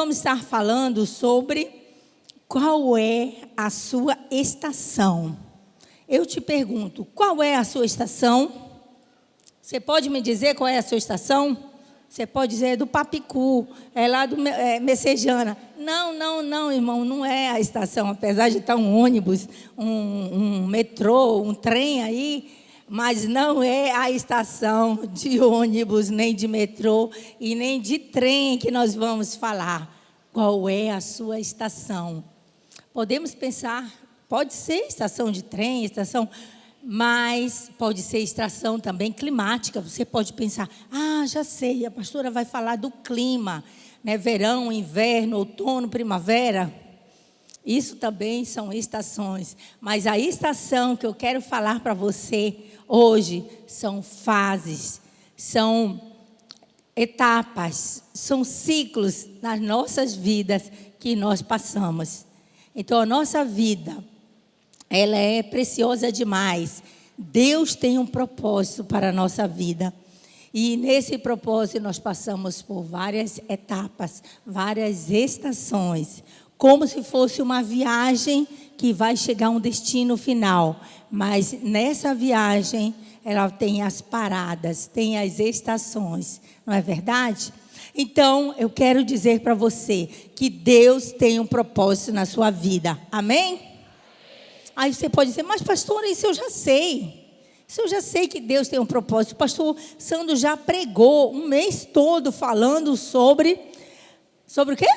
vamos estar falando sobre qual é a sua estação. Eu te pergunto, qual é a sua estação? Você pode me dizer qual é a sua estação? Você pode dizer, é do Papicu, é lá do Messejana. Não, irmão, não é a estação. Apesar de estar um ônibus, um metrô, um trem aí, mas não é a estação de ônibus, nem de metrô e nem de trem que nós vamos falar. Qual é a sua estação? Podemos pensar, pode ser estação de trem, mas pode ser estação também climática. Você pode pensar, já sei, a pastora vai falar do clima, né? Verão, inverno, outono, primavera. Isso também são estações. Mas a estação que eu quero falar para você hoje são fases, são etapas, são ciclos nas nossas vidas que nós passamos. Então, a nossa vida, ela é preciosa demais. Deus tem um propósito para a nossa vida. E nesse propósito nós passamos por várias etapas, várias estações. Como se fosse uma viagem que vai chegar a um destino final. Mas nessa viagem, ela tem as paradas, tem as estações. Não é verdade? Então, eu quero dizer para você que Deus tem um propósito na sua vida. Amém? Aí você pode dizer, mas pastora, isso eu já sei. Isso eu já sei que Deus tem um propósito. O pastor Sandro já pregou um mês todo falando sobre o quê?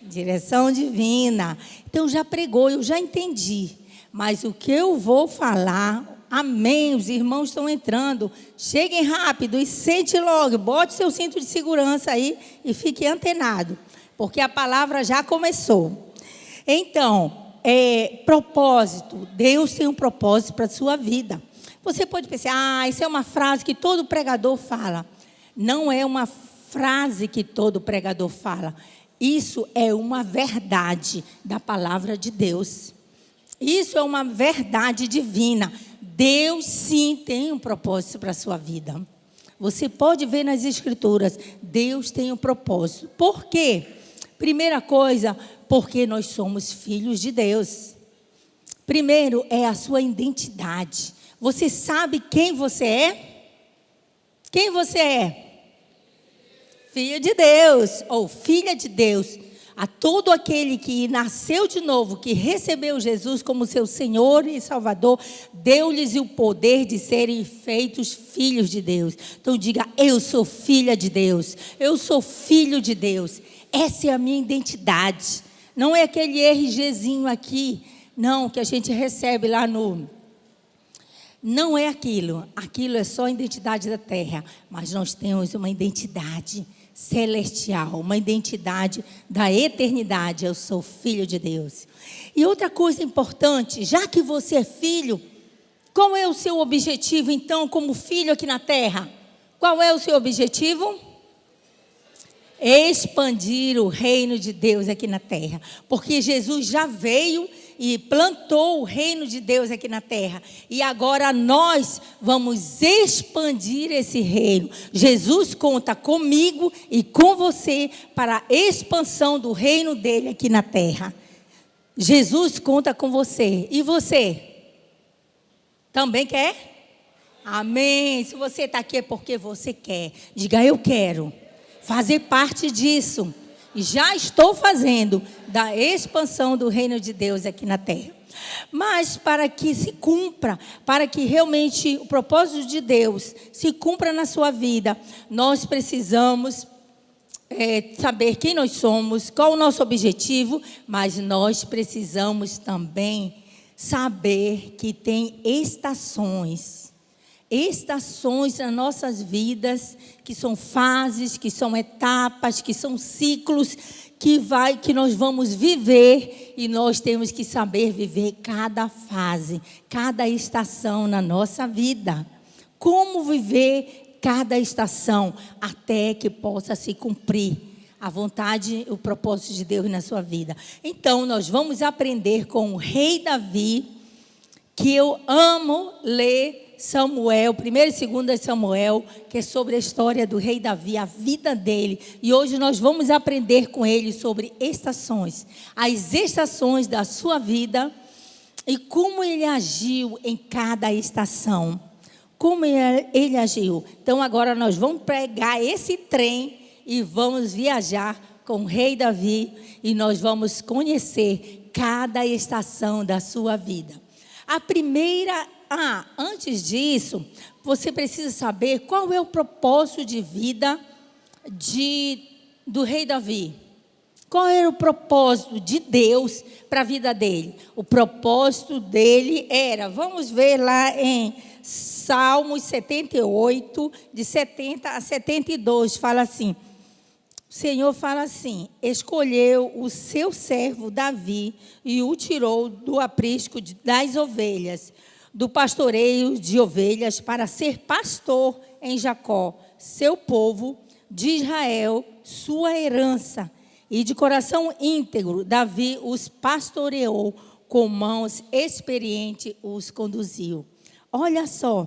Direção divina. Então já pregou, eu já entendi. Mas o que eu vou falar, amém, os irmãos estão entrando. Cheguem rápido e sente logo, bote seu cinto de segurança aí e fique antenado. Porque a palavra já começou. Então, propósito. Deus tem um propósito para a sua vida. Você pode pensar, isso é uma frase que todo pregador fala. Não é uma frase que todo pregador fala. Isso é uma verdade da palavra de Deus. Isso é uma verdade divina. Deus sim tem um propósito para a sua vida. Você pode ver nas escrituras, Deus tem um propósito. Por quê? Primeira coisa, porque nós somos filhos de Deus. Primeiro é a sua identidade. Você sabe quem você é? Quem você é? Filho de Deus, ou filha de Deus. A todo aquele que nasceu de novo, que recebeu Jesus como seu Senhor e Salvador, deu-lhes o poder de serem feitos filhos de Deus. Então diga, eu sou filha de Deus, eu sou filho de Deus. Essa é a minha identidade. Não é aquele RGzinho aqui, não, que a gente recebe lá no... Não é aquilo. Aquilo é só a identidade da terra. Mas nós temos uma identidade celestial, uma identidade da eternidade. Eu sou filho de Deus. E outra coisa importante, já que você é filho, qual é o seu objetivo então como filho aqui na terra? Qual é o seu objetivo? Expandir o reino de Deus aqui na terra. Porque Jesus já veio e plantou o reino de Deus aqui na terra. E agora nós vamos expandir esse reino. Jesus conta comigo e com você para a expansão do reino dele aqui na terra. Jesus conta com você. E você? Também quer? Amém. Se você está aqui é porque você quer. Diga, eu quero fazer parte disso. E já estou fazendo da expansão do reino de Deus aqui na terra. Mas para que se cumpra, para que realmente o propósito de Deus se cumpra na sua vida, nós precisamos saber quem nós somos, qual o nosso objetivo, mas nós precisamos também saber que tem estações nas nossas vidas, que são fases, que são etapas, que são ciclos que nós vamos viver, e nós temos que saber viver cada fase, cada estação na nossa vida. Como viver cada estação até que possa se cumprir a vontade, o propósito de Deus na sua vida. Então, nós vamos aprender com o rei Davi, que eu amo ler Samuel, 1º e 2º Samuel, que é sobre a história do rei Davi, a vida dele. E hoje nós vamos aprender com ele sobre estações, as estações da sua vida e como ele agiu em cada estação. Como ele agiu. Então agora nós vamos pegar esse trem e vamos viajar com o rei Davi e nós vamos conhecer cada estação da sua vida. A primeira, antes disso, você precisa saber qual é o propósito de vida do rei Davi. Qual era o propósito de Deus para a vida dele? O propósito dele era, vamos ver lá em Salmos 78, de 70 a 72, fala assim, o Senhor fala assim, escolheu o seu servo Davi e o tirou do aprisco das ovelhas, do pastoreio de ovelhas, para ser pastor em Jacó, seu povo, de Israel, sua herança. E de coração íntegro, Davi os pastoreou, com mãos experientes os conduziu. Olha só,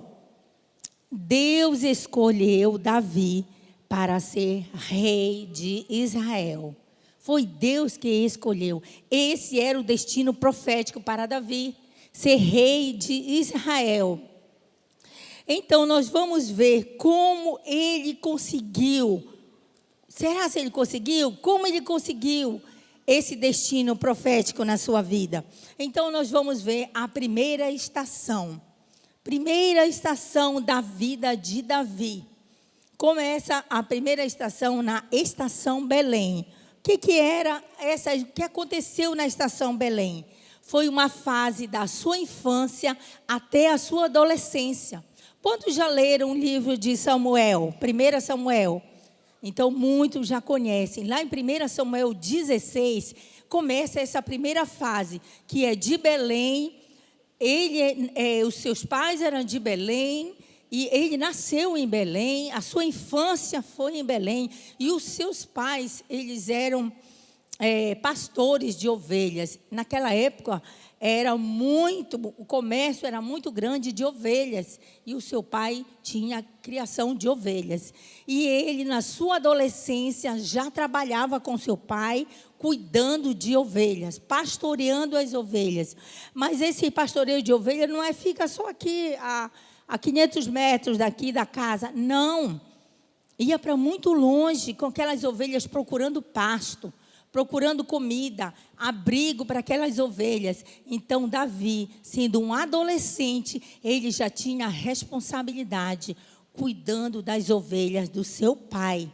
Deus escolheu Davi para ser rei de Israel. Foi Deus que escolheu. Esse era o destino profético para Davi, ser rei de Israel. Então nós vamos ver como ele conseguiu. Será que ele conseguiu? Como ele conseguiu esse destino profético na sua vida? Então nós vamos ver a primeira estação. Primeira estação da vida de Davi. Começa a primeira estação na estação Belém. O que era essa? O que aconteceu na estação Belém? Foi uma fase da sua infância até a sua adolescência. Quantos já leram o livro de Samuel? 1 Samuel. Então, muitos já conhecem. Lá em 1 Samuel 16, começa essa primeira fase, que é de Belém. Os seus pais eram de Belém, e ele nasceu em Belém, a sua infância foi em Belém, e os seus pais, eles eram pastores de ovelhas. Naquela época, o comércio era muito grande de ovelhas, e o seu pai tinha criação de ovelhas. E ele, na sua adolescência, já trabalhava com seu pai, cuidando de ovelhas, pastoreando as ovelhas. Mas esse pastoreio de ovelhas não fica só aqui, a 500 metros daqui da casa. Não, ia para muito longe com aquelas ovelhas procurando pasto, procurando comida, abrigo para aquelas ovelhas. Então Davi, sendo um adolescente, ele já tinha a responsabilidade, cuidando das ovelhas do seu pai.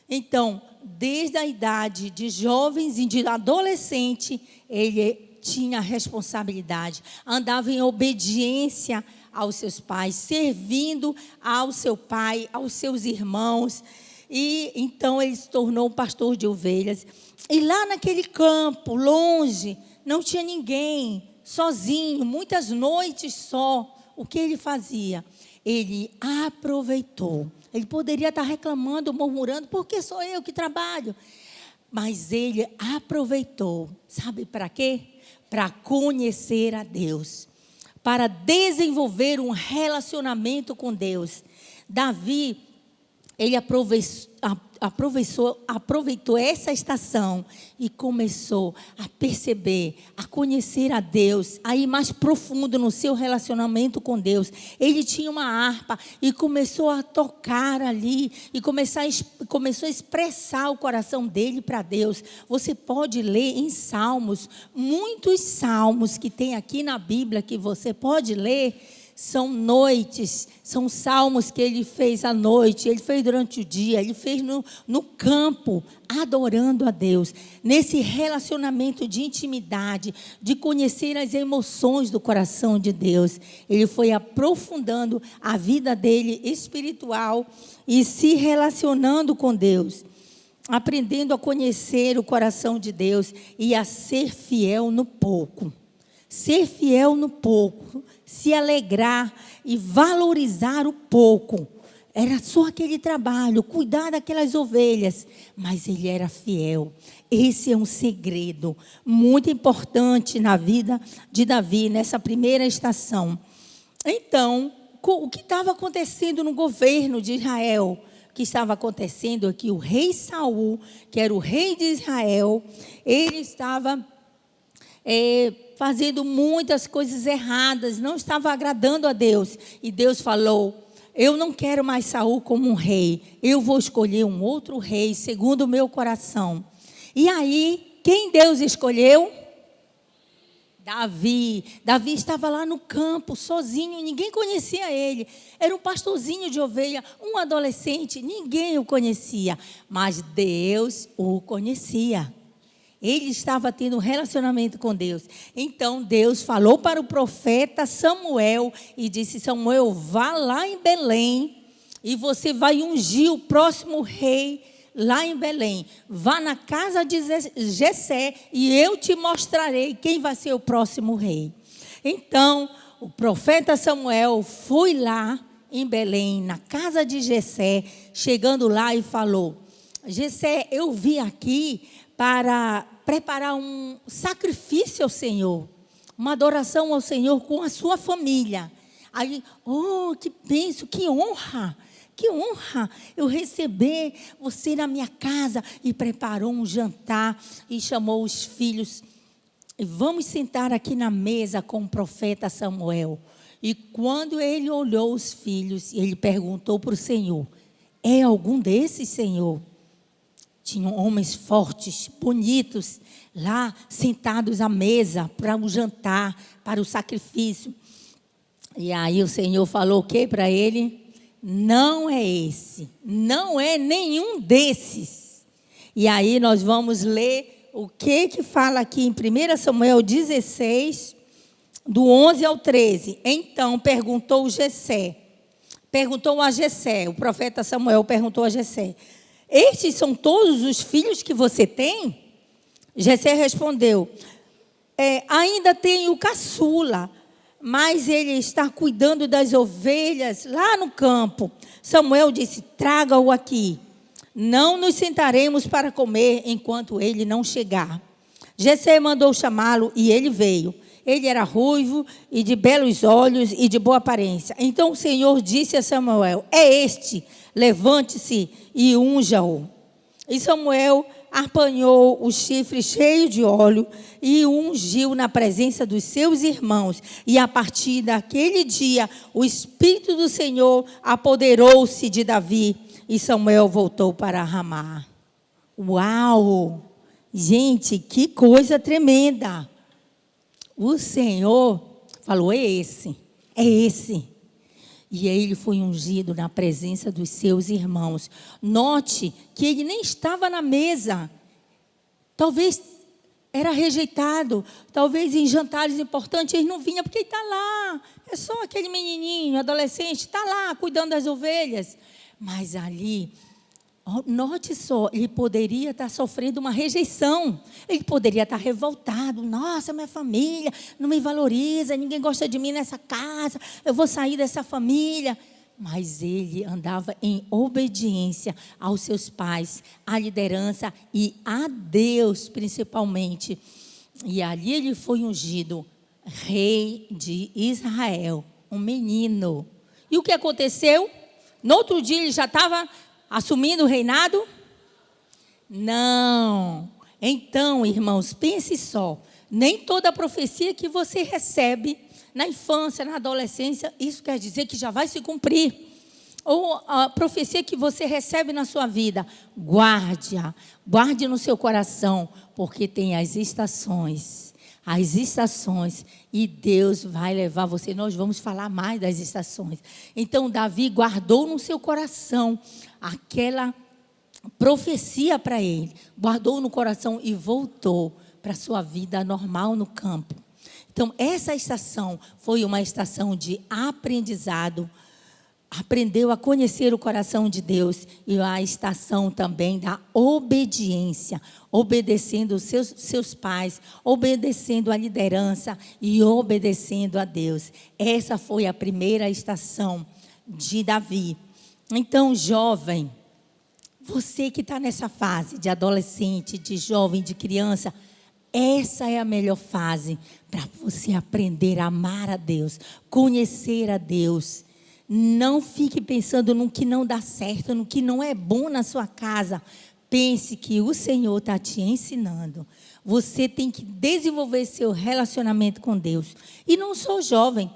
Então, desde a idade de jovens e de adolescente, ele tinha a responsabilidade, andava em obediência aos seus pais, servindo ao seu pai, aos seus irmãos. E então ele se tornou um pastor de ovelhas. E lá naquele campo, longe, não tinha ninguém, sozinho, muitas noites só. O que ele fazia? Ele aproveitou. Ele poderia estar reclamando, murmurando, porque sou eu que trabalho. Mas ele aproveitou. Sabe para quê? Para conhecer a Deus. Para desenvolver um relacionamento com Deus. Davi, ele aproveitou essa estação e começou a perceber, a conhecer a Deus, a ir mais profundo no seu relacionamento com Deus. Ele tinha uma harpa e começou a tocar ali e começou a expressar o coração dele para Deus. Você pode ler em Salmos, muitos salmos que tem aqui na Bíblia que você pode ler. São noites, são salmos que ele fez à noite, ele fez durante o dia, ele fez no campo, adorando a Deus. Nesse relacionamento de intimidade, de conhecer as emoções do coração de Deus. Ele foi aprofundando a vida dele espiritual e se relacionando com Deus. Aprendendo a conhecer o coração de Deus e a ser fiel no pouco. Ser fiel no pouco, se alegrar e valorizar o pouco. Era só aquele trabalho, cuidar daquelas ovelhas, mas ele era fiel. Esse é um segredo muito importante na vida de Davi, nessa primeira estação. Então, o que estava acontecendo no governo de Israel. O que estava acontecendo é que o rei Saul, que era o rei de Israel, ele estava fazendo muitas coisas erradas, não estava agradando a Deus. E Deus falou: eu não quero mais Saul como um rei, eu vou escolher um outro rei segundo o meu coração. E aí, quem Deus escolheu? Davi. Davi estava lá no campo, sozinho, ninguém conhecia ele. Era um pastorzinho de ovelha, um adolescente, ninguém o conhecia. Mas Deus o conhecia. Ele estava tendo um relacionamento com Deus. Então Deus falou para o profeta Samuel e disse: Samuel, vá lá em Belém e você vai ungir o próximo rei lá em Belém. Vá na casa de Jessé e eu te mostrarei quem vai ser o próximo rei. Então o profeta Samuel foi lá em Belém, na casa de Jessé, chegando lá e falou: Jessé, eu vim aqui para preparar um sacrifício ao Senhor, uma adoração ao Senhor com a sua família. Aí, que bênção, que honra eu receber você na minha casa. E preparou um jantar e chamou os filhos. E vamos sentar aqui na mesa com o profeta Samuel. E quando ele olhou os filhos, ele perguntou para o Senhor: é algum desses, Senhor? Tinham homens fortes, bonitos, lá sentados à mesa para o jantar, para o sacrifício. E aí o Senhor falou o que para ele? Não é esse, não é nenhum desses. E aí nós vamos ler o que fala aqui em 1 Samuel 16, do 11 ao 13. Então perguntou a Jessé, o profeta Samuel perguntou a Jessé: estes são todos os filhos que você tem? Jessé respondeu: ainda tenho o caçula, mas ele está cuidando das ovelhas lá no campo. Samuel disse: traga-o aqui. Não nos sentaremos para comer enquanto ele não chegar. Jessé mandou chamá-lo e ele veio. Ele era ruivo e de belos olhos e de boa aparência. Então o Senhor disse a Samuel: é este, levante-se e unja-o. E Samuel apanhou o chifre cheio de óleo e o ungiu na presença dos seus irmãos. E a partir daquele dia, o Espírito do Senhor apoderou-se de Davi e Samuel voltou para Ramá. Uau! Gente, que coisa tremenda! O Senhor falou: é esse. E ele foi ungido na presença dos seus irmãos. Note que ele nem estava na mesa. Talvez era rejeitado. Talvez em jantares importantes ele não vinha, porque ele está lá. É só aquele menininho, adolescente, está lá cuidando das ovelhas. Mas ali, note só, ele poderia estar sofrendo uma rejeição. Ele poderia estar revoltado. Nossa, minha família não me valoriza, ninguém gosta de mim nessa casa, eu vou sair dessa família. Mas ele andava em obediência aos seus pais, à liderança e a Deus principalmente. E ali ele foi ungido rei de Israel, um menino. E o que aconteceu? No outro dia ele já estava assumindo o reinado? Não. Então, irmãos, pense só. Nem toda profecia que você recebe na infância, na adolescência, isso quer dizer que já vai se cumprir. Ou a profecia que você recebe na sua vida, guarde-a, guarde no seu coração, porque tem as estações, e Deus vai levar você. Nós vamos falar mais das estações. Então, Davi guardou no seu coração aquela profecia para ele, guardou no coração e voltou para a sua vida normal no campo. Então, essa estação foi uma estação de aprendizado, aprendeu a conhecer o coração de Deus, e a estação também da obediência, obedecendo os seus pais, obedecendo a liderança e obedecendo a Deus. Essa foi a primeira estação de Davi. Então, jovem, você que está nessa fase de adolescente, de jovem, de criança, essa é a melhor fase para você aprender a amar a Deus, conhecer a Deus, Não fique pensando no que não dá certo, no que não é bom na sua casa. Pense que o Senhor está te ensinando. Você tem que desenvolver seu relacionamento com Deus. E não sou jovem,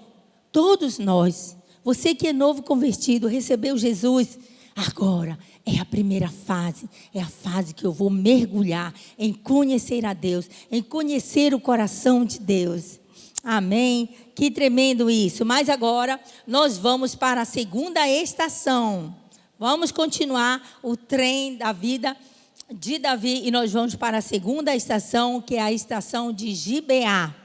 todos nós. Você que é novo convertido, recebeu Jesus, agora é a primeira fase. É a fase que eu vou mergulhar em conhecer a Deus, em conhecer o coração de Deus. Amém? Que tremendo isso. Mas agora nós vamos para a segunda estação. Vamos continuar o trem da vida de Davi e nós vamos para a segunda estação, que é a estação de Gibeá.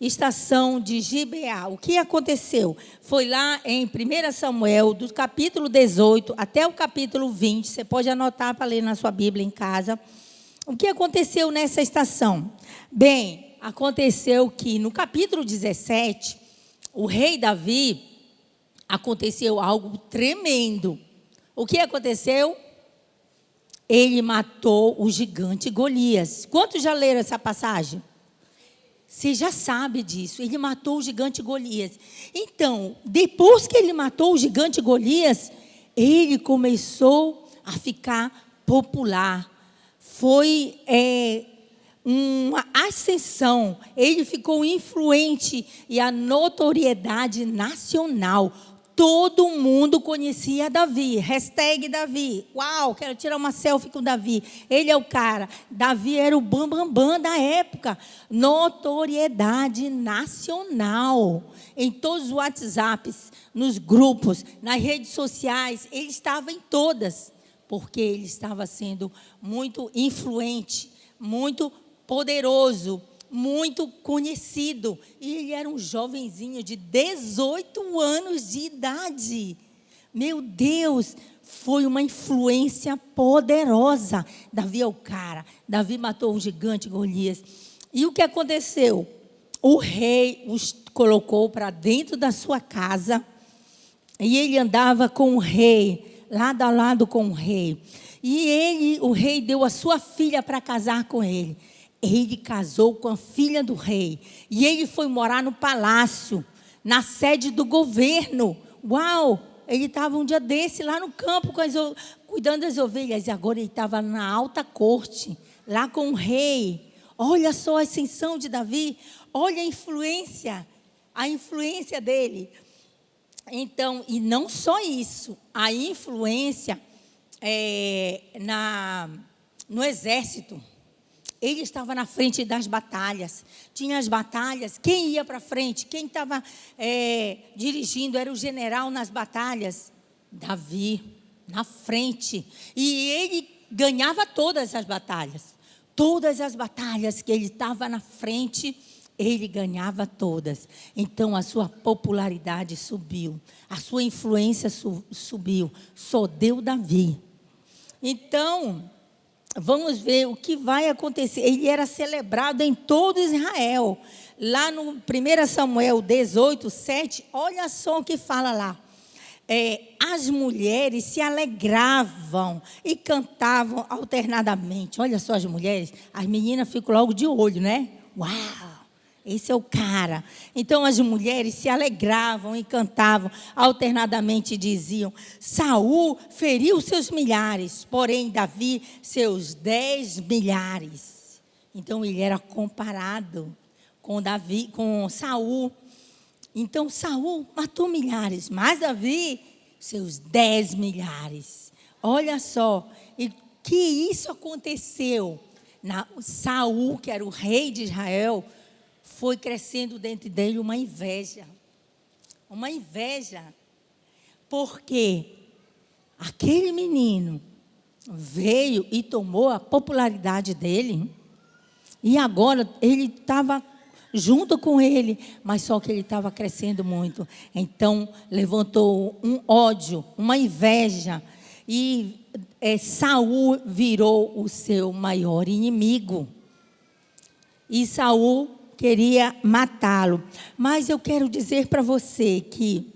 Estação de Gibeá. O que aconteceu? Foi lá em 1 Samuel, do capítulo 18 até o capítulo 20. Você pode anotar para ler na sua Bíblia em casa. O que aconteceu nessa estação? Bem, aconteceu que no capítulo 17, o rei Davi, aconteceu algo tremendo. O que aconteceu? Ele matou o gigante Golias. Quantos já leram essa passagem? Você já sabe disso. Ele matou o gigante Golias. Então, depois que ele matou o gigante Golias, ele começou a ficar popular. Foi uma ascensão. Ele ficou influente e a notoriedade nacional. Todo mundo conhecia Davi. Hashtag Davi. Uau, quero tirar uma selfie com Davi. Ele é o cara. Davi era o bambambam da época. Notoriedade nacional. Em todos os WhatsApps, nos grupos, nas redes sociais. Ele estava em todas. Porque ele estava sendo muito influente, muito poderoso, muito conhecido. E ele era um jovenzinho de 18 anos de idade. Meu Deus, foi uma influência poderosa. Davi é o cara. Davi matou o gigante Golias. E o que aconteceu? O rei os colocou para dentro da sua casa. E ele andava com o rei, lado a lado com o rei. E o rei deu a sua filha para casar com ele. Ele casou com a filha do rei. E ele foi morar no palácio, na sede do governo. Uau! Ele estava um dia desse lá no campo, cuidando das ovelhas. E agora ele estava na alta corte, lá com o rei. Olha só a ascensão de Davi. Olha a influência dele. Então, e não só isso. A influência no exército. Ele estava na frente das batalhas. Tinha as batalhas. Quem ia para frente? Quem estava dirigindo era o general nas batalhas. Davi, na frente. E ele ganhava todas as batalhas. Todas as batalhas que ele estava na frente, ele ganhava todas. Então, a sua popularidade subiu. A sua influência subiu. Só deu Davi. Então, vamos ver o que vai acontecer. Ele era celebrado em todo Israel. Lá no 1 Samuel 18, 7, olha só o que fala lá. As mulheres se alegravam e cantavam alternadamente. Olha só as mulheres. As meninas ficam logo de olho, né? Uau! Esse é o cara. Então as mulheres se alegravam e cantavam alternadamente e diziam: Saul feriu seus milhares, porém Davi seus 10 milhares. Então ele era comparado com Saul. Então Saul matou milhares, mas Davi seus 10 milhares. Olha só, e que isso aconteceu. Saul, que era o rei de Israel, foi crescendo dentro dele uma inveja. Uma inveja. Porque aquele menino veio e tomou a popularidade dele. E agora ele estava junto com ele, mas só que ele estava crescendo muito. Então levantou um ódio, uma inveja. E Saul virou o seu maior inimigo. E Saul queria matá-lo. Mas eu quero dizer para você que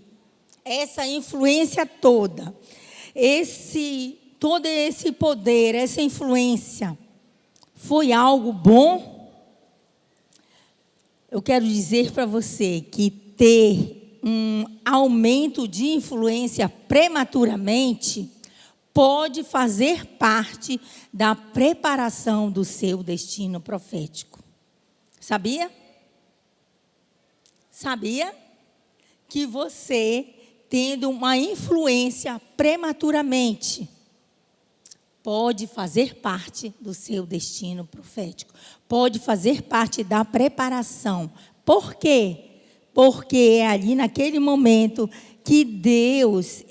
essa influência toda, todo esse poder, essa influência, foi algo bom? Eu quero dizer para você que ter um aumento de influência prematuramente pode fazer parte da preparação do seu destino profético. Sabia? Sabia que você, tendo uma influência prematuramente, pode fazer parte do seu destino profético, pode fazer parte da preparação. Por quê? Porque é ali naquele momento que Deus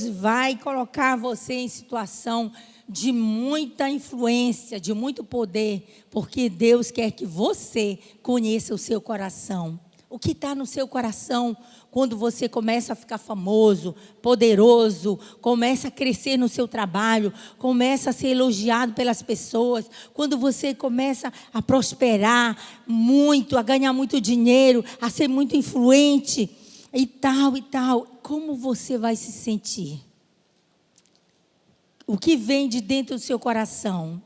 vai colocar você em situação de muita influência, de muito poder, porque Deus quer que você conheça o seu coração. O que está no seu coração quando você começa a ficar famoso, poderoso, começa a crescer no seu trabalho, começa a ser elogiado pelas pessoas, quando você começa a prosperar muito, a ganhar muito dinheiro, a ser muito influente e tal, como você vai se sentir? O que vem de dentro do seu coração?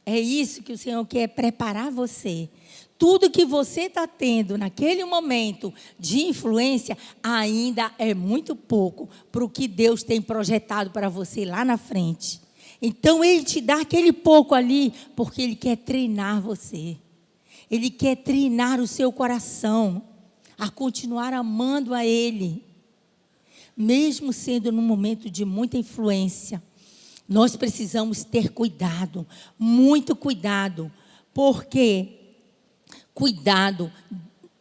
É isso que o Senhor quer preparar você. Tudo que você está tendo naquele momento de influência ainda é muito pouco para o que Deus tem projetado para você lá na frente. Então Ele te dá aquele pouco ali porque Ele quer treinar você. Ele quer treinar o seu coração a continuar amando a Ele. Mesmo sendo num momento de muita influência, nós precisamos ter cuidado, muito cuidado, porque cuidado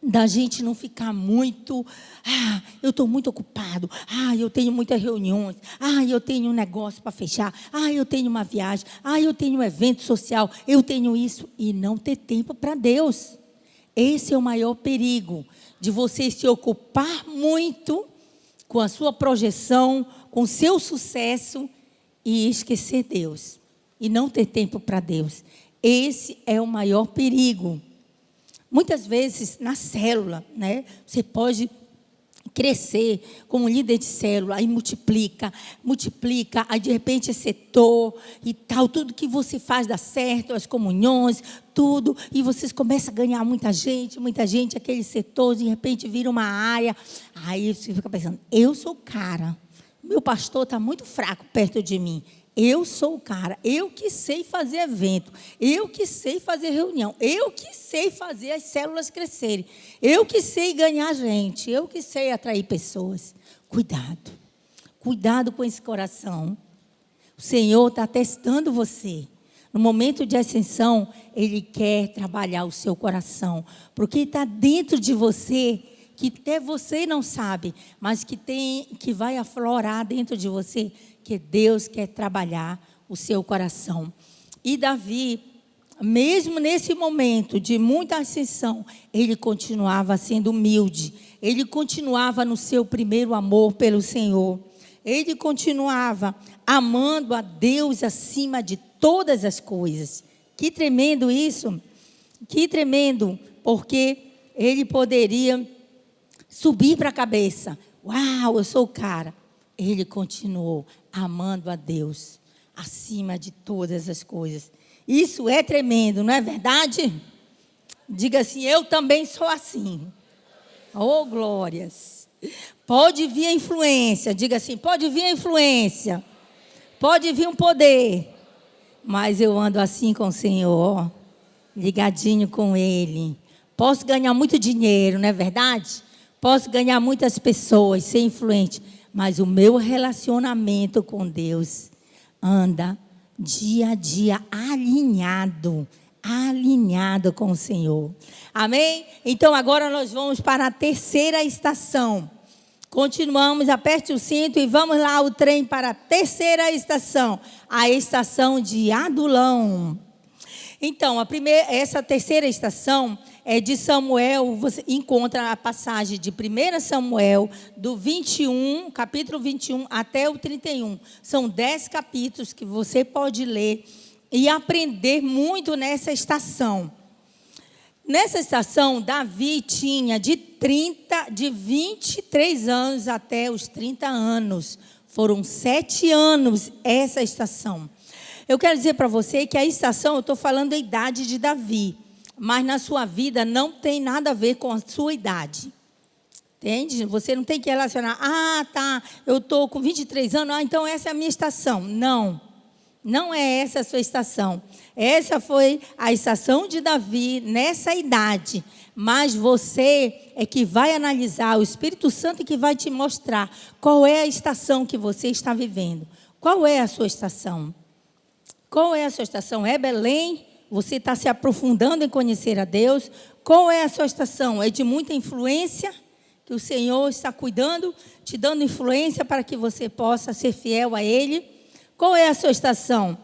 da gente não ficar muito, eu estou muito ocupado, eu tenho muitas reuniões, eu tenho um negócio para fechar, eu tenho uma viagem, eu tenho um evento social, eu tenho isso, e não ter tempo para Deus. Esse é o maior perigo, de você se ocupar muito com a sua projeção, com o seu sucesso, e esquecer Deus, e não ter tempo para Deus. Esse é o maior perigo. Muitas vezes, na célula, né, você pode crescer como líder de célula, aí multiplica, aí de repente é setor e tal, tudo que você faz dá certo, as comunhões, tudo, e vocês começam a ganhar muita gente, aquele setor, de repente vira uma área, aí você fica pensando, eu sou o cara, meu pastor está muito fraco perto de mim. Eu sou o cara, eu que sei fazer evento, eu que sei fazer reunião, eu que sei fazer as células crescerem, eu que sei ganhar gente, eu que sei atrair pessoas. Cuidado com esse coração. O Senhor está testando você. No momento de ascensão, Ele quer trabalhar o seu coração, porque está dentro de você, que até você não sabe, mas que vai aflorar dentro de você, que Deus quer trabalhar o seu coração. E Davi, mesmo nesse momento de muita ascensão, ele continuava sendo humilde, ele continuava no seu primeiro amor pelo Senhor, ele continuava amando a Deus acima de todas as coisas. Que tremendo isso, que tremendo, porque ele poderia subir para a cabeça, uau, eu sou o cara. Ele continuou amando a Deus acima de todas as coisas. Isso é tremendo, não é verdade? Diga assim, eu também sou assim. Oh, glórias. Pode vir a influência, diga assim, pode vir a influência, pode vir um poder, mas eu ando assim com o Senhor, ligadinho com Ele. Posso ganhar muito dinheiro, não é verdade? Posso ganhar muitas pessoas, ser influente, mas o meu relacionamento com Deus anda dia a dia alinhado com o Senhor. Amém? Então agora nós vamos para a terceira estação. Continuamos, aperte o cinto e vamos lá o trem para a terceira estação, a estação de Adulão. Então, essa terceira estação é de Samuel. Você encontra a passagem de 1 Samuel, do 21, capítulo 21 até o 31. São 10 capítulos que você pode ler e aprender muito nessa estação. Nessa estação, Davi tinha de 23 anos até os 30 anos. Foram 7 anos essa estação. Eu quero dizer para você que a estação, eu estou falando da idade de Davi. mas na sua vida não tem nada a ver com a sua idade. Entende? Você não tem que relacionar, tá, eu estou com 23 anos, então essa é a minha estação. Não, não é essa a sua estação. Essa foi a estação de Davi nessa idade. Mas você é que vai analisar, o Espírito Santo é que vai te mostrar qual é a estação que você está vivendo. Qual é a sua estação? Qual é a sua estação? É Belém? Você está se aprofundando em conhecer a Deus? Qual é a sua estação? É de muita influência? Que o Senhor está cuidando, te dando influência para que você possa ser fiel a Ele? Qual é a sua estação?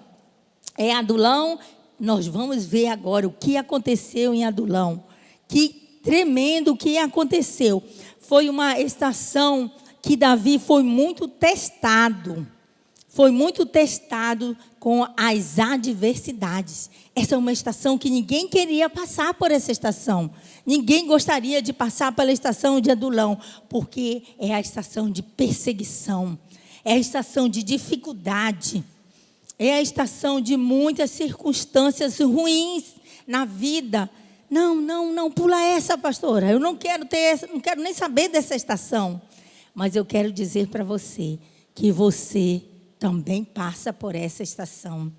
É Adulão? Nós vamos ver agora o que aconteceu em Adulão. Que tremendo o que aconteceu. Foi uma estação que Davi foi muito testado. Foi muito testado com as adversidades. Essa é uma estação que ninguém queria passar por essa estação. Ninguém gostaria de passar pela estação de Adulão, porque é a estação de perseguição. É a estação de dificuldade. É a estação de muitas circunstâncias ruins na vida. Não, pula essa, pastora. Eu não quero ter essa, não quero nem saber dessa estação. Mas eu quero dizer para você que você também passa por essa estação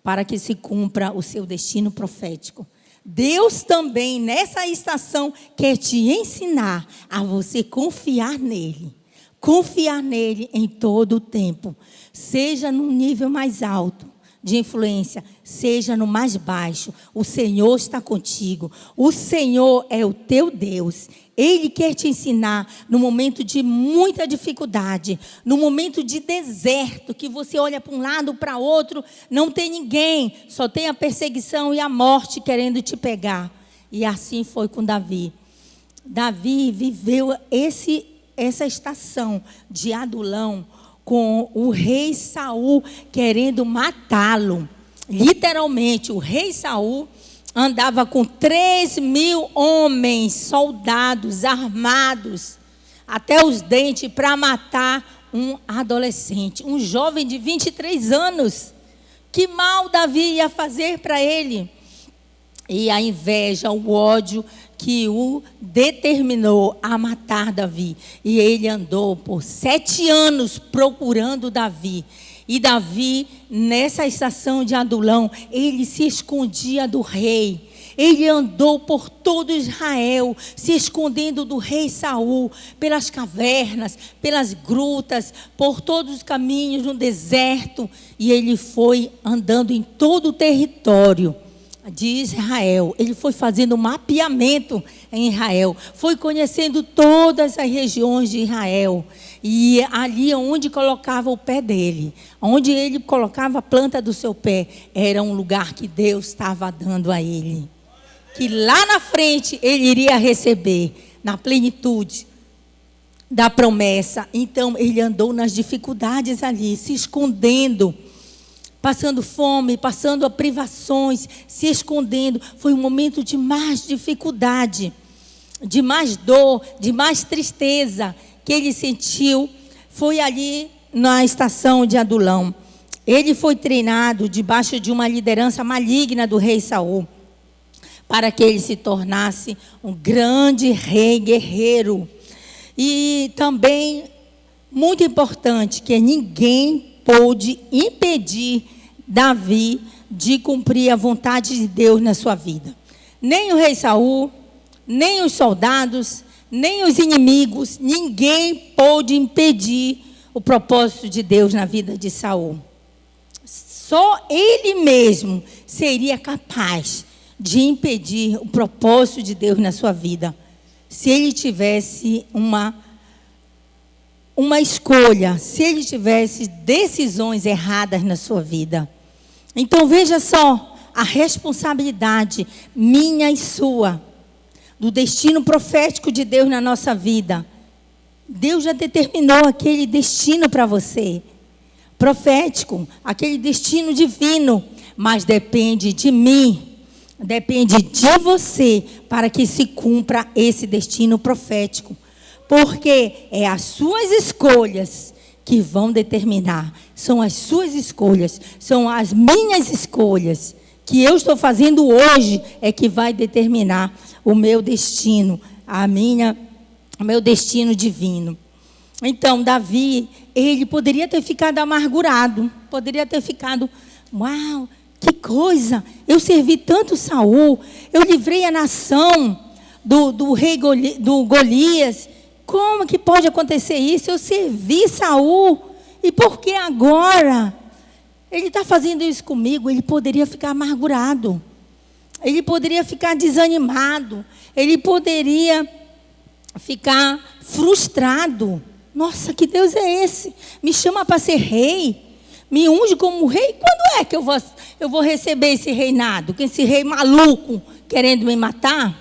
para que se cumpra o seu destino profético. Deus também, nessa estação, quer te ensinar a você confiar nele. Confiar nele em todo o tempo. Seja no nível mais alto de influência, seja no mais baixo, o Senhor está contigo. O Senhor é o teu Deus. Ele quer te ensinar no momento de muita dificuldade, no momento de deserto, que você olha para um lado, para outro, não tem ninguém, só tem a perseguição e a morte querendo te pegar. E assim foi com Davi. Davi viveu essa estação de Adulão, com o rei Saul querendo matá-lo. Literalmente, o rei Saul andava com 3.000 homens, soldados, armados, até os dentes, para matar um adolescente, um jovem de 23 anos. Que mal Davi ia fazer para ele? E a inveja, o ódio que o determinou a matar Davi. E ele andou por 7 anos procurando Davi. E Davi, nessa estação de Adulão, ele se escondia do rei. Ele andou por todo Israel, se escondendo do rei Saul, pelas cavernas, pelas grutas, por todos os caminhos no deserto. E ele foi andando em todo o território de Israel. Ele foi fazendo um mapeamento em Israel, foi conhecendo todas as regiões de Israel, e ali onde colocava o pé dele, onde ele colocava a planta do seu pé, era um lugar que Deus estava dando a ele, que lá na frente ele iria receber, na plenitude da promessa. Então ele andou nas dificuldades ali, se escondendo, passando fome, passando privações, se escondendo. Foi um momento de mais dificuldade, de mais dor, de mais tristeza que ele sentiu. Foi ali na estação de Adulão. Ele foi treinado debaixo de uma liderança maligna do rei Saul, para que ele se tornasse um grande rei guerreiro. E também, muito importante, que ninguém pôde impedir Davi de cumprir a vontade de Deus na sua vida. Nem o rei Saul, nem os soldados, nem os inimigos, ninguém pôde impedir o propósito de Deus na vida de Saul. Só ele mesmo seria capaz de impedir o propósito de Deus na sua vida, se ele tivesse uma escolha, se ele tivesse decisões erradas na sua vida. Então veja só a responsabilidade minha e sua, do destino profético de Deus na nossa vida. Deus já determinou aquele destino para você, profético, aquele destino divino, mas depende de mim, depende de você, para que se cumpra esse destino profético. Porque é as suas escolhas que vão determinar. São as suas escolhas, são as minhas escolhas que eu estou fazendo hoje é que vai determinar o meu destino, o meu destino divino. Então, Davi, ele poderia ter ficado amargurado, poderia ter ficado, uau, que coisa, eu servi tanto Saul, eu livrei a nação do rei Golias, como que pode acontecer isso? Eu servi Saul, e por que agora ele está fazendo isso comigo? Ele poderia ficar amargurado, ele poderia ficar desanimado, ele poderia ficar frustrado. Nossa, que Deus é esse? Me chama para ser rei, me unge como rei. Quando é que eu vou receber esse reinado? Com esse rei maluco querendo me matar?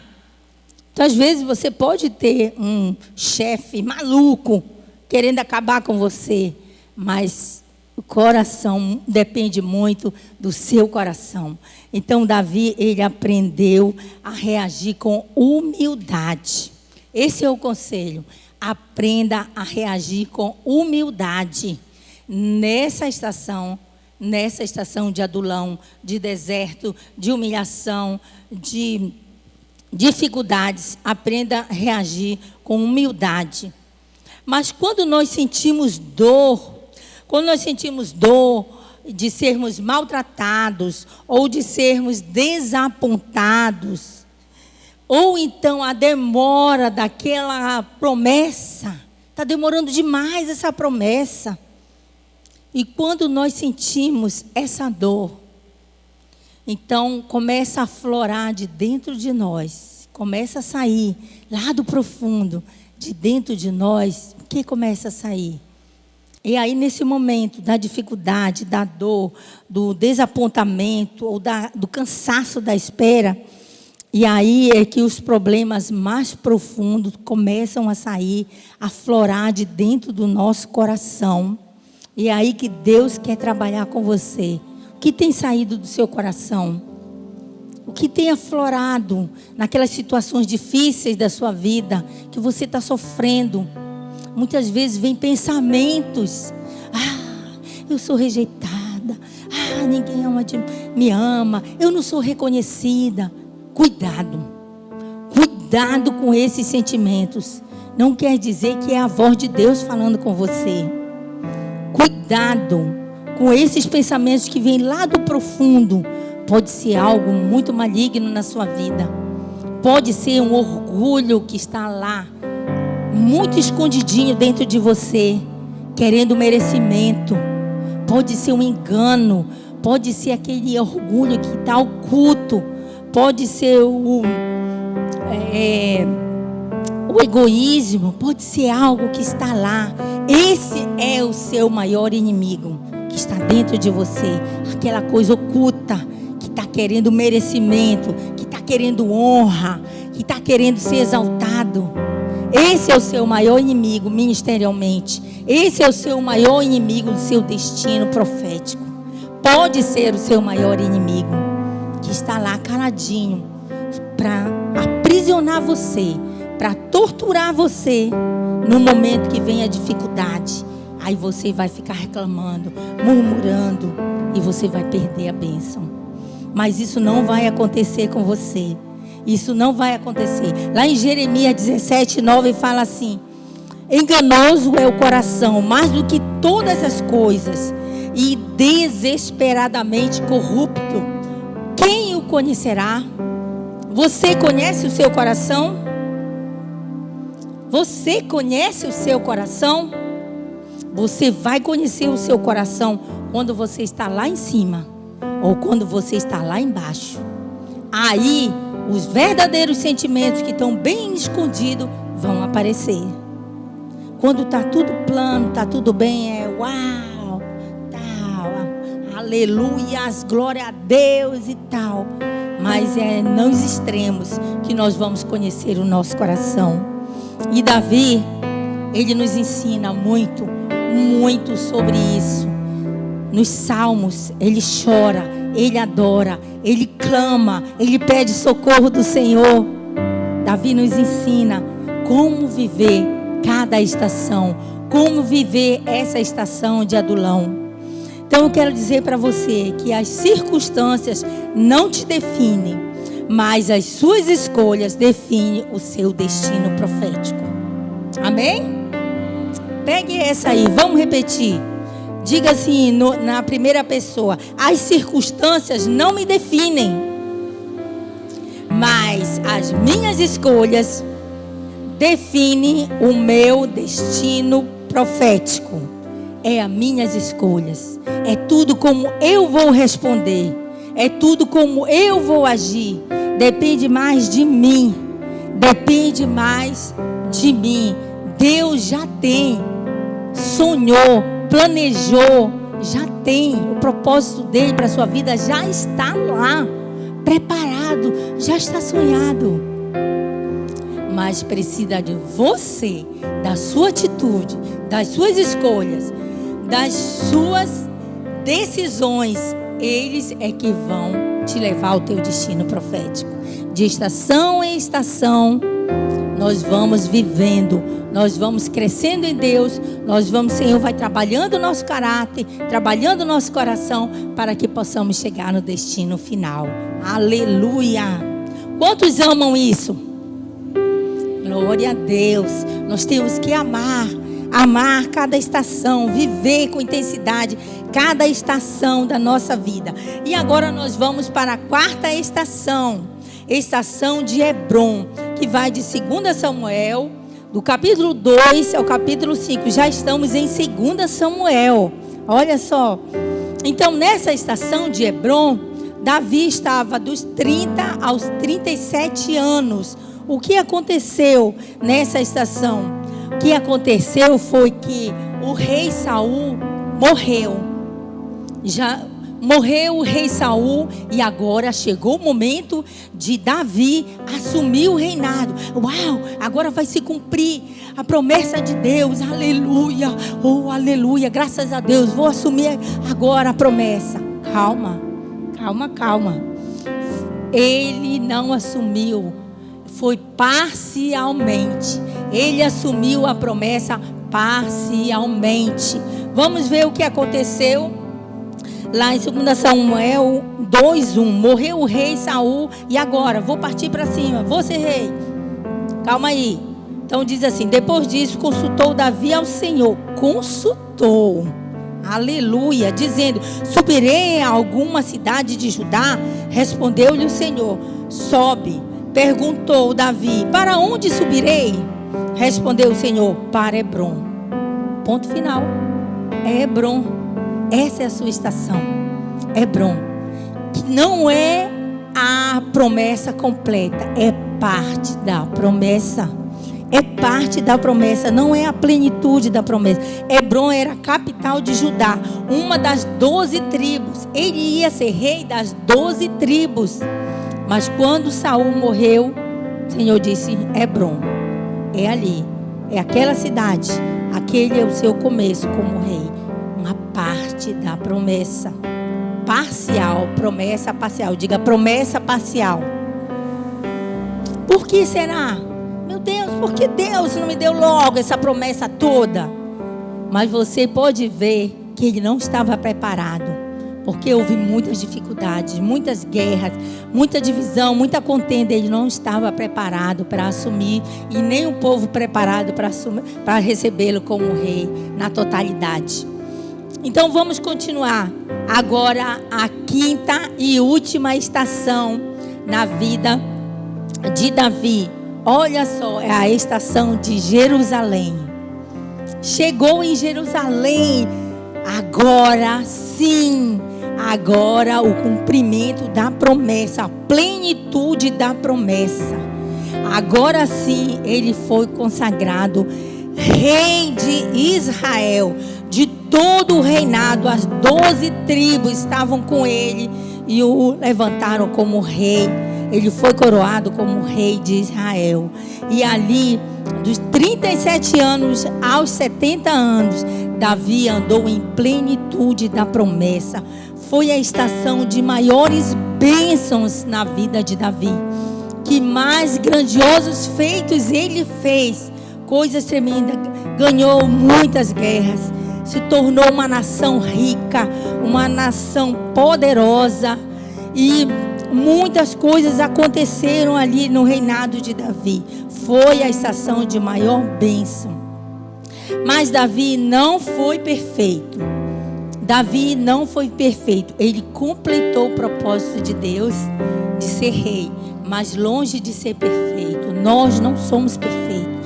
Então, às vezes você pode ter um chefe maluco querendo acabar com você, mas o coração depende muito do seu coração. Então, Davi, ele aprendeu a reagir com humildade. Esse é o conselho. Aprenda a reagir com humildade nessa estação de adulão, de deserto, de humilhação, de dificuldades. Aprenda a reagir com humildade. Mas quando nós sentimos dor de sermos maltratados ou de sermos desapontados, ou então a demora daquela promessa, está demorando demais essa promessa. E quando nós sentimos essa dor, então começa a aflorar de dentro de nós, começa a sair lá do profundo, de dentro de nós, o que começa a sair? E aí nesse momento da dificuldade, da dor, do desapontamento ou do cansaço da espera, e aí é que os problemas mais profundos começam a sair, a aflorar de dentro do nosso coração. E é aí que Deus quer trabalhar com você. O que tem saído do seu coração? O que tem aflorado naquelas situações difíceis da sua vida, que você está sofrendo? Muitas vezes vem pensamentos. Eu sou rejeitada. Ninguém me ama. Eu não sou reconhecida. Cuidado com esses sentimentos. Não quer dizer que é a voz de Deus falando com você. Cuidado com esses pensamentos que vêm lá do profundo. Pode ser algo muito maligno na sua vida. Pode ser um orgulho que está lá, muito escondidinho dentro de você, querendo merecimento. Pode ser um engano. Pode ser aquele orgulho que está oculto. Pode ser o egoísmo, pode ser algo que está lá. Esse é o seu maior inimigo, que está dentro de você. Aquela coisa oculta, que está querendo merecimento, que está querendo honra, que está querendo ser exaltado. Esse é o seu maior inimigo ministerialmente. Esse é o seu maior inimigo do seu destino profético. Pode ser o seu maior inimigo, que está lá caladinho, para aprisionar você, para torturar você, no momento que vem a dificuldade. Aí você vai ficar reclamando, murmurando, e você vai perder a bênção. Mas isso não vai acontecer com você. Isso não vai acontecer. Lá em Jeremias 17:9 fala assim: enganoso é o coração, mais do que todas as coisas, e desesperadamente corrupto. Quem o conhecerá? Você conhece o seu coração? Você conhece o seu coração? Você vai conhecer o seu coração quando você está lá em cima ou quando você está lá embaixo. Aí, os verdadeiros sentimentos que estão bem escondidos vão aparecer. Quando está tudo plano, está tudo bem, uau, tal, aleluias, glória a Deus e tal. Mas é nos extremos que nós vamos conhecer o nosso coração. E Davi, ele nos ensina muito sobre isso. Nos Salmos, ele chora, ele adora, ele clama, ele pede socorro do Senhor. Davi nos ensina como viver cada estação, como viver essa estação de adulão. Então Então eu quero dizer para você que as circunstâncias não te definem, mas as suas escolhas definem o seu destino profético. Amém? Pegue essa aí, vamos repetir. Diga assim na primeira pessoa: as circunstâncias não me definem, mas as minhas escolhas definem o meu destino profético. É as minhas escolhas, é tudo como eu vou responder, é tudo como eu vou agir. Depende mais de mim, depende mais de mim. Deus já tem, sonhou, planejou, já tem o propósito dele para a sua vida, já está lá, preparado, já está sonhado. Mas precisa de você, da sua atitude, das suas escolhas, das suas decisões. Eles é que vão te levar ao teu destino profético. De estação em estação, nós vamos vivendo, nós vamos crescendo em Deus, o Senhor vai trabalhando o nosso caráter, trabalhando o nosso coração, para que possamos chegar no destino final. Aleluia! Quantos amam isso? Glória a Deus. Nós temos que amar cada estação, viver com intensidade cada estação da nossa vida. E agora nós vamos para a quarta estação de Hebrom, que vai de 2 Samuel, do capítulo 2 ao capítulo 5. Já estamos em 2 Samuel. Olha só. Então, nessa estação de Hebrom, Davi estava dos 30 aos 37 anos. O que aconteceu nessa estação? O que aconteceu foi que o rei Saul morreu. Já morreu o rei Saul e agora chegou o momento de Davi assumir o reinado. Uau, agora vai se cumprir a promessa de Deus. Aleluia, oh aleluia, graças a Deus, vou assumir agora a promessa. Calma. Ele não assumiu, foi parcialmente. Ele assumiu a promessa parcialmente. Vamos ver o que aconteceu lá em 2 Samuel 2:1. Morreu o rei Saul e agora vou partir para cima, vou ser rei. Calma aí. Então diz assim: depois disso consultou Davi ao Senhor. Consultou, aleluia, dizendo: subirei a alguma cidade de Judá? Respondeu-lhe o Senhor: sobe. Perguntou Davi: para onde subirei? Respondeu o Senhor: para Hebrom. Ponto final. É Hebrom. Essa é a sua estação. Hebrom. Que não é a promessa completa, é parte da promessa. É parte da promessa, não é a plenitude da promessa. Hebrom era a capital de Judá, uma das 12 tribos. Ele ia ser rei das 12 tribos. Mas quando Saul morreu, o Senhor disse: Hebrom, é ali, é aquela cidade, aquele é o seu começo como rei. Uma parte da promessa parcial, promessa parcial. Diga: promessa parcial. Por que será? Meu Deus, por que Deus não me deu logo essa promessa toda? Mas você pode ver que ele não estava preparado, porque houve muitas dificuldades, muitas guerras, muita divisão, muita contenda. Ele não estava preparado para assumir, e nem o povo preparado para recebê-lo como rei na totalidade. Então vamos continuar agora a quinta e última estação na vida de Davi. Olha só, é a estação de Jerusalém. Chegou em Jerusalém. Agora sim, agora o cumprimento da promessa, a plenitude da promessa. Agora sim ele foi consagrado rei de Israel. De todo o reinado, as 12 tribos estavam com ele e o levantaram como rei. Ele foi coroado como rei de Israel. E ali, dos 37 anos aos 70 anos, Davi andou em plenitude da promessa. Foi a estação de maiores bênçãos na vida de Davi. Que mais grandiosos feitos ele fez. Coisas tremendas. Ganhou muitas guerras. se tornou uma nação rica, uma nação poderosa, e muitas coisas aconteceram ali no reinado de Davi. Foi a estação de maior bênção. Mas Davi não foi perfeito. Davi não foi perfeito. Ele completou o propósito de Deus de ser rei, mas longe de ser perfeito. Nós não somos perfeitos.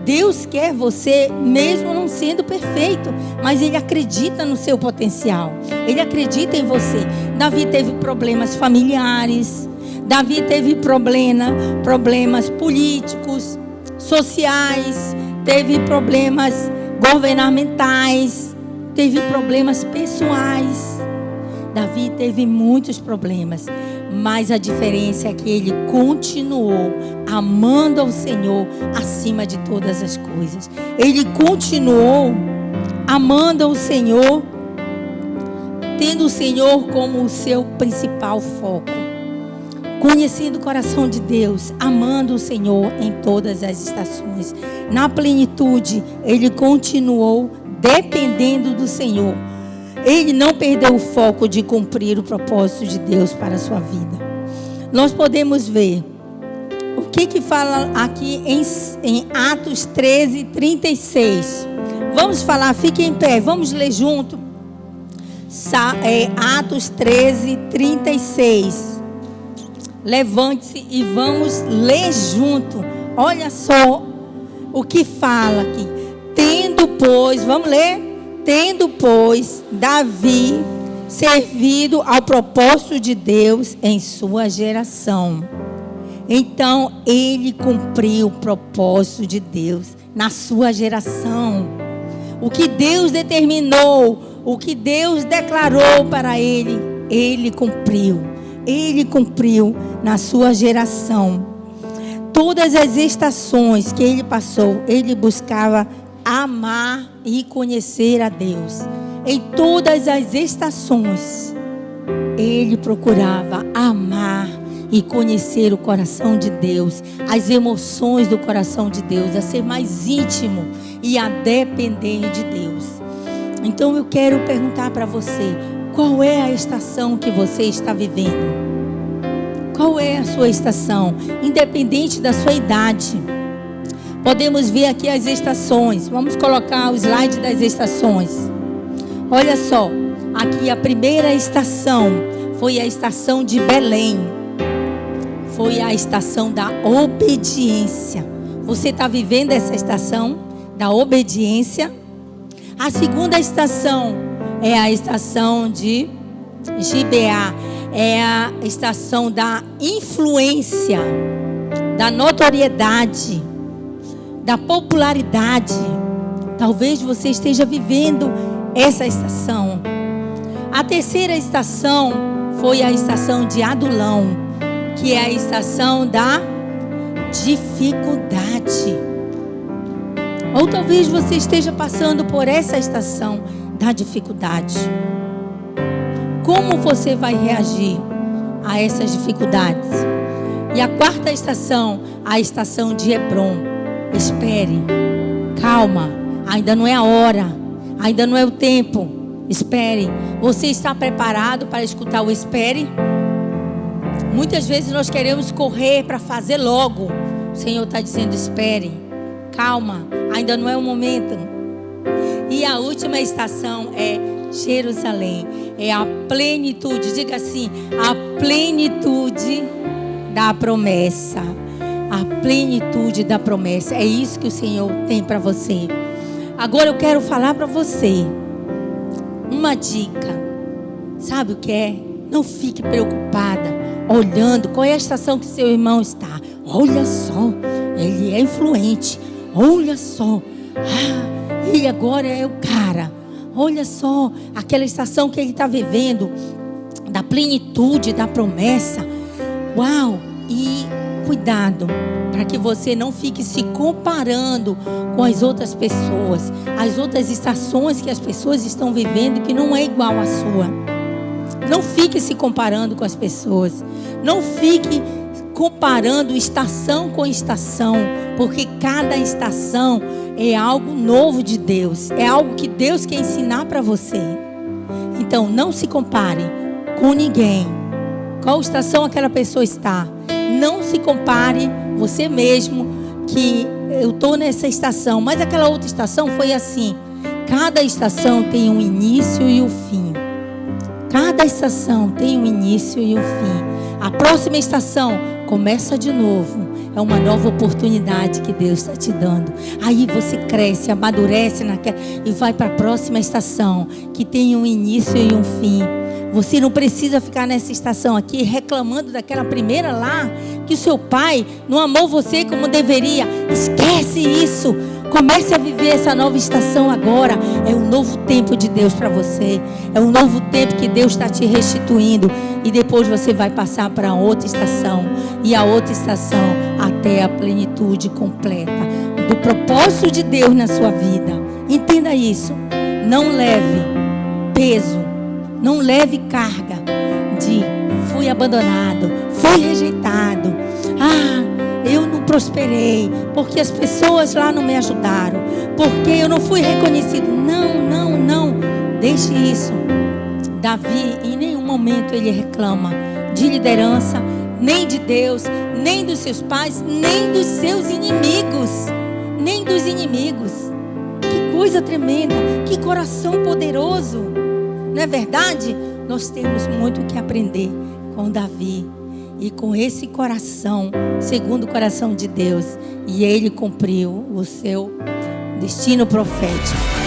Deus quer você mesmo não sendo perfeito, mas Ele acredita no seu potencial. Ele acredita em você. Davi teve problemas familiares. Davi teve problemas políticos, sociais. Teve problemas governamentais. Teve problemas pessoais. Davi teve muitos problemas, mas a diferença é que ele continuou amando ao Senhor acima de todas as coisas. Ele continuou amando ao Senhor, tendo o Senhor como o seu principal foco, conhecendo o coração de Deus, amando o Senhor em todas as estações. Na plenitude, ele continuou dependendo do Senhor. Ele não perdeu o foco de cumprir o propósito de Deus para a sua vida. Nós podemos ver o que fala aqui em Atos 13, 36. Vamos falar, fiquem em pé, vamos ler junto. Atos 13, 36. Levante-se e vamos ler junto. Olha só o que fala aqui. Vamos ler? Tendo, pois, Davi servido ao propósito de Deus em sua geração. Então, ele cumpriu o propósito de Deus na sua geração. O que Deus determinou, o que Deus declarou para ele, ele cumpriu. Ele cumpriu na sua geração. Todas as estações que ele passou, ele buscava amar e conhecer a Deus. Em todas as estações, ele procurava amar e conhecer o coração de Deus, as emoções do coração de Deus, a ser mais íntimo e a depender de Deus. Então eu quero perguntar para você, qual é a estação que você está vivendo? Qual é a sua estação? Independente da sua idade. Podemos ver aqui as estações. Vamos colocar o slide das estações. Olha só, aqui a primeira estação foi a estação de Belém. Foi a estação da obediência. Você está vivendo essa estação da obediência? A segunda estação é a estação de Gibeá. É a estação da influência, da notoriedade, da popularidade. Talvez você esteja vivendo essa estação. A terceira estação foi a estação de Adulão, que é a estação da dificuldade. Ou talvez você esteja passando por essa estação da dificuldade. Como você vai reagir a essas dificuldades? E a quarta estação, a estação de Hebron. Espere, calma, ainda não é a hora, ainda não é o tempo. Espere. Você está preparado para escutar o espere? Muitas vezes nós queremos correr para fazer logo. O Senhor está dizendo: espere, calma, ainda não é o momento. E a última estação é Jerusalém. É a plenitude, diga assim, a plenitude da promessa. A plenitude da promessa. É isso que o Senhor tem para você. Agora eu quero falar para você uma dica. Sabe o que é? Não fique preocupada olhando qual é a estação que seu irmão está. Olha só, ele é influente. Olha só, ele agora é o cara. Olha só, aquela estação que ele está vivendo, da plenitude, da promessa. Uau! E cuidado, para que você não fique se comparando com as outras pessoas, as outras estações que as pessoas estão vivendo, que não é igual à sua. Não fique se comparando com as pessoas. Não fique comparando estação com estação, porque cada estação é algo novo de Deus. É algo que Deus quer ensinar para você. Então, não se compare com ninguém. Qual estação aquela pessoa está? Não se compare você mesmo, que eu estou nessa estação, mas aquela outra estação foi assim. Cada estação tem um início e um fim. Cada estação tem um início e um fim. A próxima estação começa de novo. É uma nova oportunidade que Deus está te dando. Aí você cresce, amadurece e vai para a próxima estação, que tem um início e um fim. Você não precisa ficar nessa estação aqui reclamando daquela primeira lá, que o seu pai não amou você como deveria. Esquece isso. Comece a viver essa nova estação agora. É um novo tempo de Deus para você. É um novo tempo que Deus está te restituindo. E depois você vai passar para outra estação. E a outra estação até a plenitude completa do propósito de Deus na sua vida. Entenda isso. Não leve peso. Não leve carga de fui abandonado, fui rejeitado. Eu não prosperei, porque as pessoas lá não me ajudaram, porque eu não fui reconhecido. Não. Deixe isso. Davi, em nenhum momento ele reclama de liderança, nem de Deus, nem dos seus pais, nem dos seus inimigos. Nem dos inimigos. Que coisa tremenda, que coração poderoso. Não é verdade? Nós temos muito o que aprender com Davi. E com esse coração, segundo o coração de Deus. E ele cumpriu o seu destino profético.